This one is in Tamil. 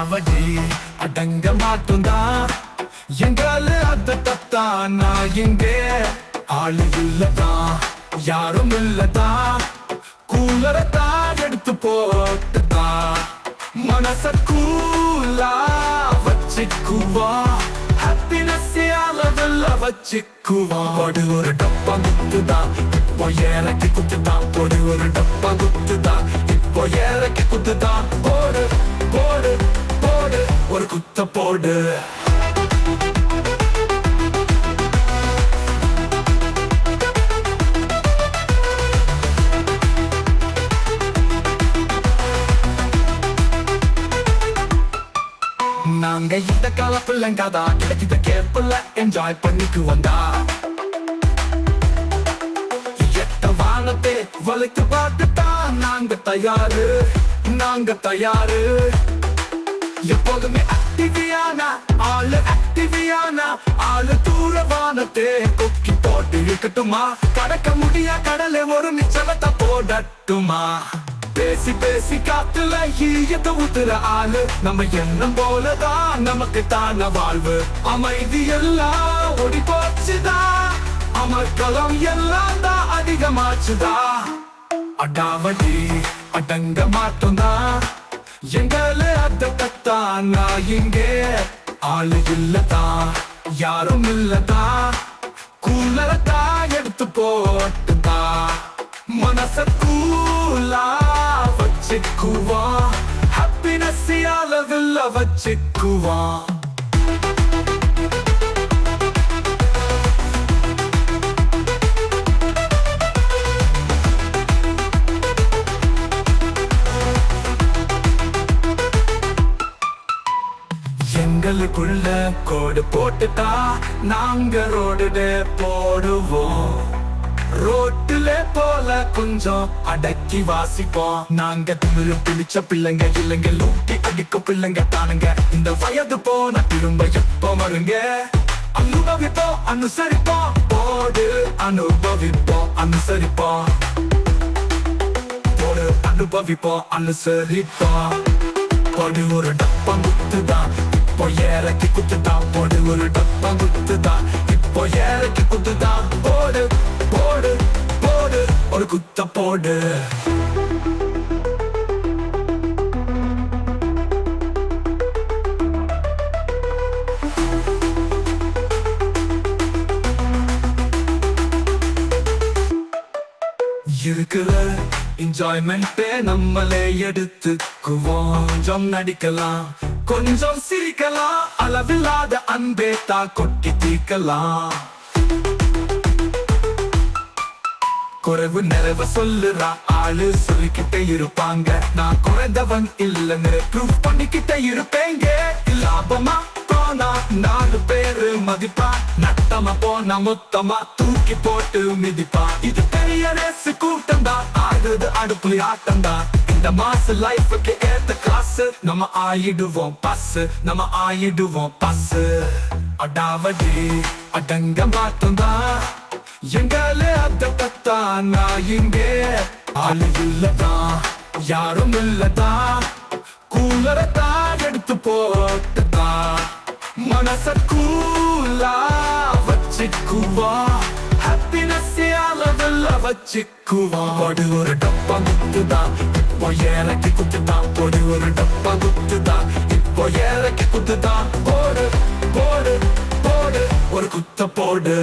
அடாவடி அடங்க மாட்டோம்தான் எங்கால அத தத்தான் நான் எங்கே ஆளு இல்லதான் யாரும் இல்லதான் கூலரத்தான் எடுத்து போட்டுதான் மனச கூலா வச்சுக்குவா ஹாப்பினஸ் அளவில் வச்சுக்குவா போடு ஒரு டப்பா குத்துதான் இப்போ ஏறக்கி குத்துதான் போடு ஒரு டப்பா குத்துதான் இப்போ ஏறக்கி குத்துதான் போடு போடு போடு ஒரு குத்த போடு நாங்க இந்த கால பிள்ளைங்கதா கிடைக்கிற கேப்புல என்ஜாய் பண்ணிக்கு வந்தா எட்ட வானத்தை வலிக்கு பார்த்துதான் நாங்க தயாரு எப்போதுமே ஆக்டிவியான ஆளு தூர வானத்தை கொக்கி போட்டு இருக்கட்டுமா கடக்க முடிய கடலை ஒரு நிச்சலத்தை போடட்டுமா பேசி பேசி காத்துல ஈயத்தை ஊத்துற ஆளு நம்ம எண்ணம் போலதான் நமக்கு தான வாழ்வு அமைதி எல்லாம் ஓடி போச்சுதான் அமர்க்களம் எல்லாம் தான் அதிகமாச்சுதா அடாவடி அடங்க மாட்டோம்தான் எங்கள அத கத்தான் நான் இங்கே ஆளு இல்லதான் யாரும் இல்லதான் கூலரத்தான் எடுத்து போட்டுதா மனச கூலா வச்சுக்குவா ஹாப்பினஸ் அளவில் வச்சுக்குவா எங்களுக்குள்ள கோடு போட்டுட்டா நாங்க ரோடு போடுவோம் ரோட்டுல போல கொஞ்சம் அடக்கி வாசிப்போம் நாங்க திமிரு பிடிச்ச பிள்ளைங்க இல்லைங்க லூட்டி அடிக்க பிள்ளைங்க தானுங்க இந்த வயது போன திரும்ப எப்போ வருங்க அனுபவிப்போம் அனுசரிப்போம் போடு அனுபவிப்போம் அனுசரிப்போம் போடு அனுபவிப்போம் அனுசரிப்போம் போடு ஒரு டப்பா குத்துதான் இப்போ ஏறக்கி குத்துதான் போடு ஒரு டப்பா குத்துதான் இப்போ ஏறக்கி குத்துதான் போடு போடு போடு ஒரு குத்த போடு இருக்கிற என்ஜாய்மெண்ட் நம்மளே எடுத்துக்குவோம் கொஞ்சம் நடிக்கலாம் கொஞ்சம் சிரிக்கலாம் அளவில்லாத அன்பே தா கொட்டி தீர்க்கலாம் குறைவு நிறைவு சொல்லுறா ஆளு சொல்லிக்கிட்டே இருப்பாங்க நான் குறைந்தவன் இல்லைன்னு ப்ரூவ் பண்ணிக்கிட்டே இருப்பேங்க லாபமா போனா 4 பேரு மதிப்பா நட்டமா போனா மொத்தமா தூக்கி போட்டு மிதிப்பா இது பெரிய ரேசு கூட்டம் தான் ஆடுது அடுப்புலி ஆட்டம் தான் இந்த மாச லைஃபுக்கு ஏத்த காசு நம்ம ஆயிடுவோம் பஸ் அடாவடி அடங்க மாட்டோம் தான் எங்கள அத கத்தான் நான் இங்கே ஆளு இல்லதான் யாரும் இல்லதான் கூலரத்தான் எடுத்து போட்டுதான் மனச கூலா வச்சுக்குவா ஹாப்பினஸ் அளவில் வச்சுக்குவா போடு ஒரு டப்பா குத்துதான் இப்போ ஏறக்கி குத்துதான் போடு ஒரு டப்பா குத்துதான் இப்போ ஏறக்கி குத்துதான் போடு போடு போடு ஒரு குத்த போடு